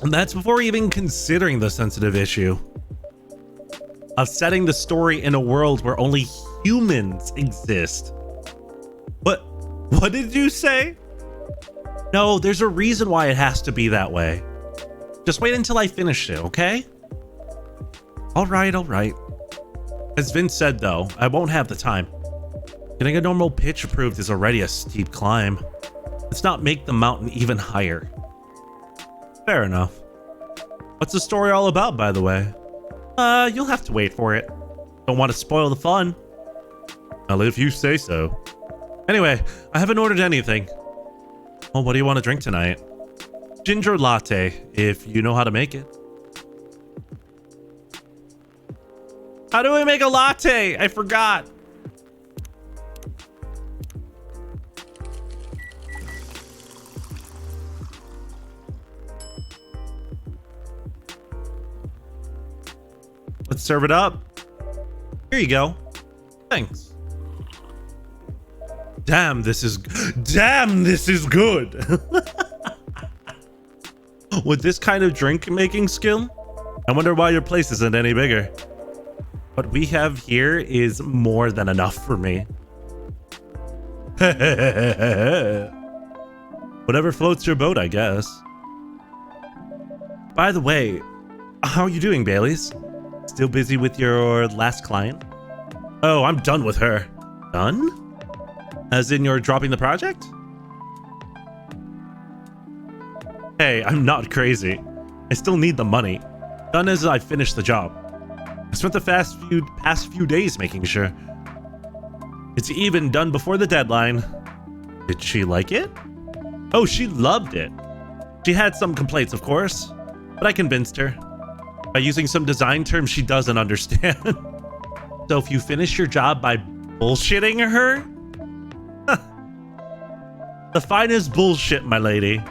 And that's before even considering the sensitive issue of setting the story in a world where only humans exist. What did you say? No, there's a reason why it has to be that way. Just wait until I finish it, okay? All right. As Vince said, though, I won't have the time. Getting a normal pitch approved is already a steep climb. Let's not make the mountain even higher. Fair enough. What's the story all about, by the way? You'll have to wait for it. Don't want to spoil the fun. Well, if you say so. Anyway, I haven't ordered anything. Well, what do you want to drink tonight? Ginger latte, if you know how to make it. How do we make a latte? I forgot. Let's serve it up. Here you go. Thanks. Damn, this is good. With this kind of drink making skill, I wonder why your place isn't any bigger. What we have here is more than enough for me. Whatever floats your boat, I guess. By the way, how are you doing, Baileys? Still busy with your last client? Oh, I'm done with her. Done? As in you're dropping the project? Hey, I'm not crazy. I still need the money. Done as I finish the job. I spent the past few days making sure. It's even done before the deadline. Did she like it? Oh, she loved it. She had some complaints, of course, but I convinced her by using some design terms she doesn't understand. So if you finish your job by bullshitting her, the finest bullshit, my lady.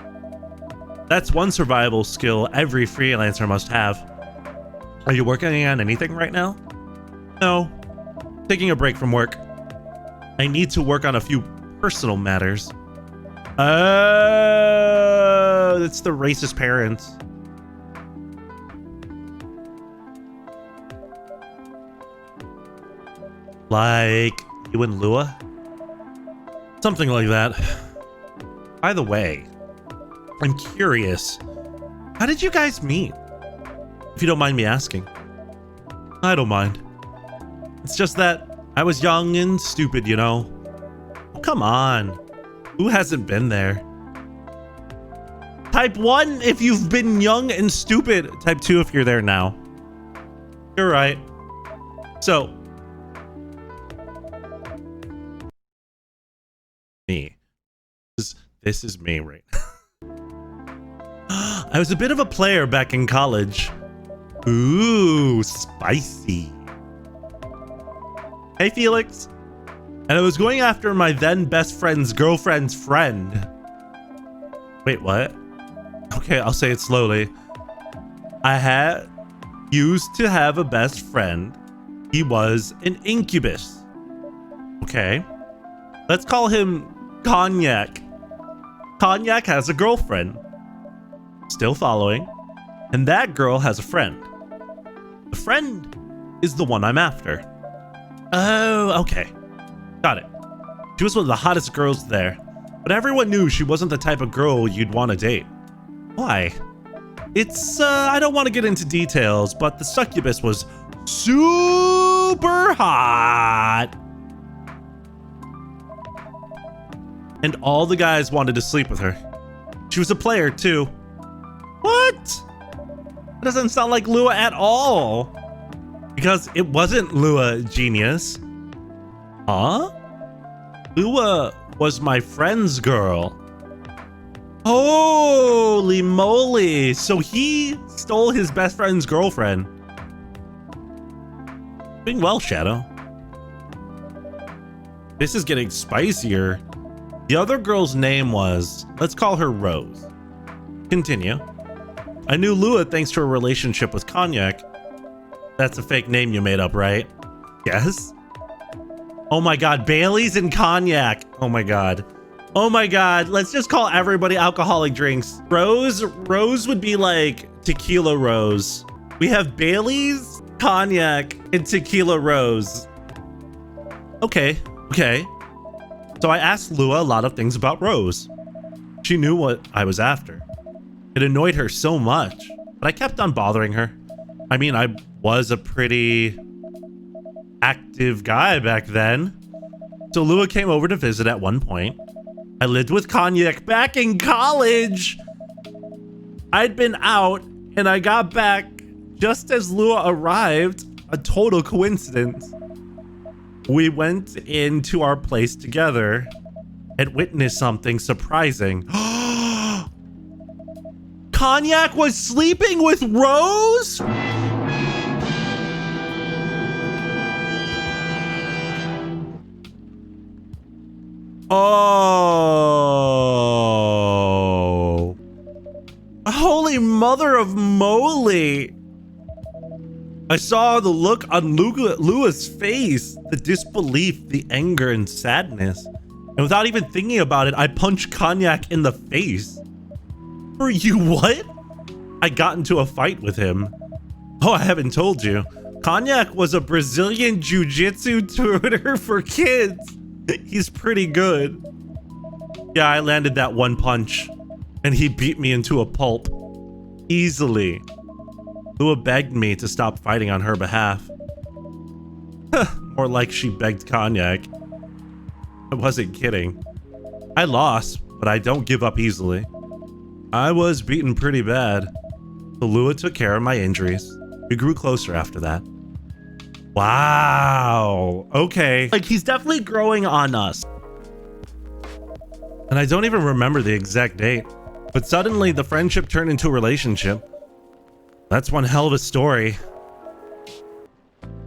That's one survival skill every freelancer must have. Are you working on anything right now? No. Taking a break from work. I need to work on a few personal matters. Oh, that's the racist parents. Like you and Lua? Something like that. By the way, I'm curious. How did you guys meet? If you don't mind me asking. I don't mind. It's just that I was young and stupid, you know. Oh, come on. Who hasn't been there? Type 1 if you've been young and stupid. Type 2 if you're there now. You're right. So, me. This is me right now. I was a bit of a player back in college. Ooh, spicy. Hey, Felix. And I was going after my then best friend's girlfriend's friend. Wait, what? Okay, I'll say it slowly. I used to have a best friend. He was an incubus. Okay. Let's call him Cognac. Cognac has a girlfriend. Still following. And that girl has a friend. The friend is the one I'm after. Oh, okay. Got it. She was one of the hottest girls there, but everyone knew she wasn't the type of girl you'd want to date. Why? It's, I don't want to get into details, but the succubus was super hot. And all the guys wanted to sleep with her. She was a player, too. What? That doesn't sound like Lua at all. Because it wasn't Lua, genius. Huh? Lua was my friend's girl. Holy moly. So he stole his best friend's girlfriend. Doing well, Shadow. This is getting spicier. The other girl's name was, let's call her Rose. Continue. I knew Lua thanks to her relationship with Cognac. That's a fake name you made up, right? Yes. Oh my god, Bailey's and Cognac. Oh my god. Oh my God, let's just call everybody alcoholic drinks. Rose would be like tequila rose. We have Bailey's, cognac, and tequila rose. Okay. So I asked Lua a lot of things about Rose. She knew what I was after. It annoyed her so much, but I kept on bothering her. I mean, I was a pretty active guy back then. So Lua came over to visit at one point. I lived with Cognac back in college. I'd been out and I got back just as Lua arrived. A total coincidence. We went into our place together and witnessed something surprising. Cognac was sleeping with Rose? Oh. Holy mother of moly. I saw the look on Lua's face, the disbelief, the anger, and sadness. And without even thinking about it, I punched Cognac in the face. For you what? I got into a fight with him. Oh, I haven't told you. Cognac was a Brazilian jiu-jitsu tutor for kids. He's pretty good. Yeah, I landed that one punch, and he beat me into a pulp. Easily. Lua begged me to stop fighting on her behalf. More like she begged Cognac. I wasn't kidding. I lost, but I don't give up easily. I was beaten pretty bad. So Lua took care of my injuries. We grew closer after that. Wow. Okay. Like, he's definitely growing on us. And I don't even remember the exact date. But suddenly, the friendship turned into a relationship. That's one hell of a story.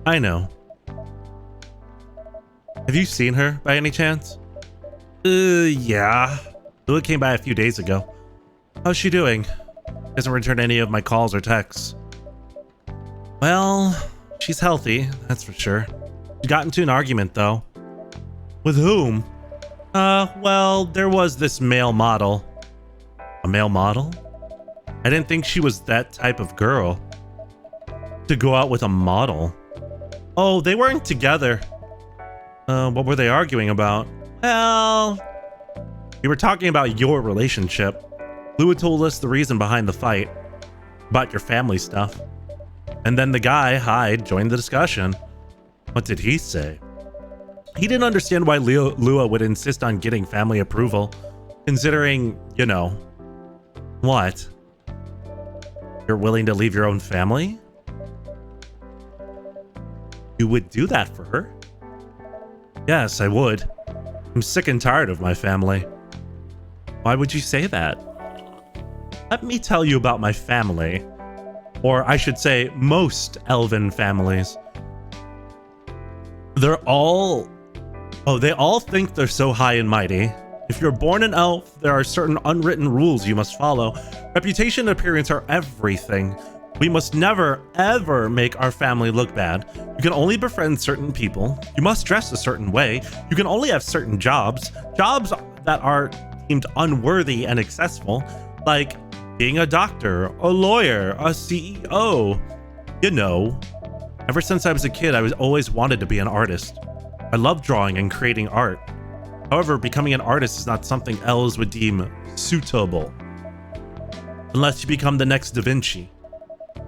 I know. Have you seen her by any chance? Yeah. Lua came by a few days ago. How's she doing? Hasn't returned any of my calls or texts. Well, she's healthy, that's for sure. She got into an argument, though. With whom? Well, there was this male model. A male model? I didn't think she was that type of girl. To go out with a model. Oh, they weren't together. What were they arguing about? Well, we were talking about your relationship. Lua told us the reason behind the fight. About your family stuff. And then the guy, Hyde, joined the discussion. What did he say? He didn't understand why Lua would insist on getting family approval, considering, you know, what? You're willing to leave your own family? You would do that for her? Yes, I would. I'm sick and tired of my family. Why would you say that? Let me tell you about my family. Or I should say, most elven families. They all think they're so high and mighty. If you're born an elf, there are certain unwritten rules you must follow. Reputation and appearance are everything. We must never, ever make our family look bad. You can only befriend certain people. You must dress a certain way. You can only have certain jobs. Jobs that are deemed unworthy and accessible, like being a doctor, a lawyer, a CEO. You know, ever since I was a kid, I was always wanted to be an artist. I love drawing and creating art. However, becoming an artist is not something elves would deem suitable. Unless you become the next Da Vinci.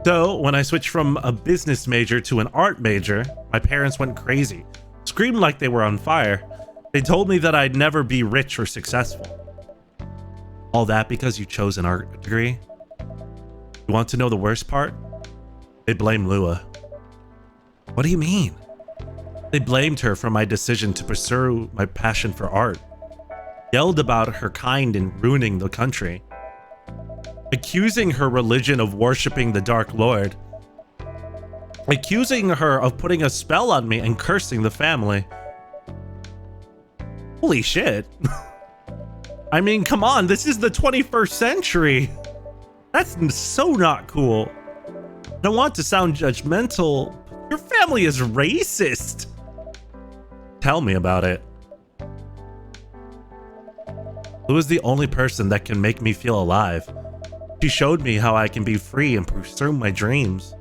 So, when I switched from a business major to an art major, my parents went crazy, screamed like they were on fire. They told me that I'd never be rich or successful. All that because you chose an art degree? You want to know the worst part? They blame Lua. What do you mean? They blamed her for my decision to pursue my passion for art. Yelled about her kind in ruining the country. Accusing her religion of worshipping the Dark Lord. Accusing her of putting a spell on me and cursing the family. Holy shit. I mean, come on, this is the 21st century. That's so not cool. I don't want to sound judgmental. Your family is racist. Tell me about it. Lou is the only person that can make me feel alive. She showed me how I can be free and pursue my dreams.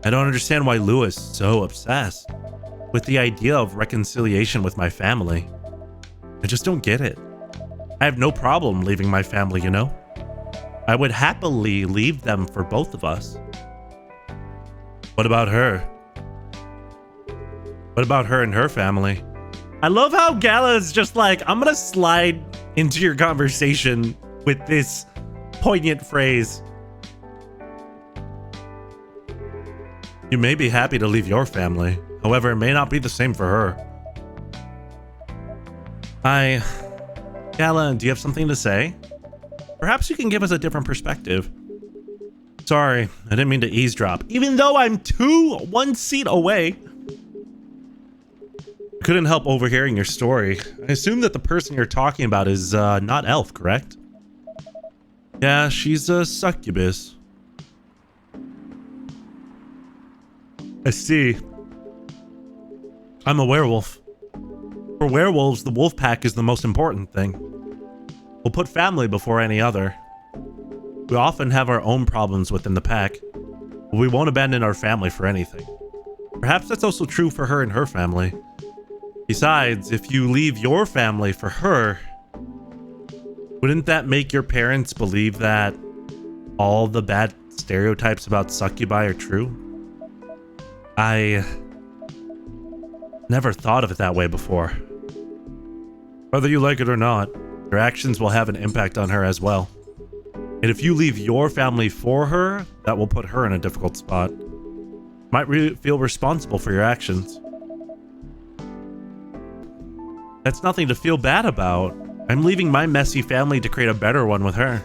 I don't understand why Lou is so obsessed with the idea of reconciliation with my family. I just don't get it. I have no problem leaving my family, you know? I would happily leave them for both of us. What about her? What about her and her family? I love how Gala is just like, I'm gonna slide into your conversation with this poignant phrase. You may be happy to leave your family. However, it may not be the same for her. Gala, do you have something to say? Perhaps you can give us a different perspective. Sorry, I didn't mean to eavesdrop, even though I'm one seat away. I couldn't help overhearing your story. I assume that the person you're talking about is not Elf, correct? Yeah, she's a succubus. I see. I'm a werewolf. For werewolves, the wolf pack is the most important thing. We'll put family before any other. We often have our own problems within the pack, but we won't abandon our family for anything. Perhaps that's also true for her and her family. Besides, if you leave your family for her, wouldn't that make your parents believe that all the bad stereotypes about succubi are true? I never thought of it that way before. Whether you like it or not, your actions will have an impact on her as well. And if you leave your family for her, that will put her in a difficult spot. You might feel responsible for your actions. That's nothing to feel bad about. I'm leaving my messy family to create a better one with her.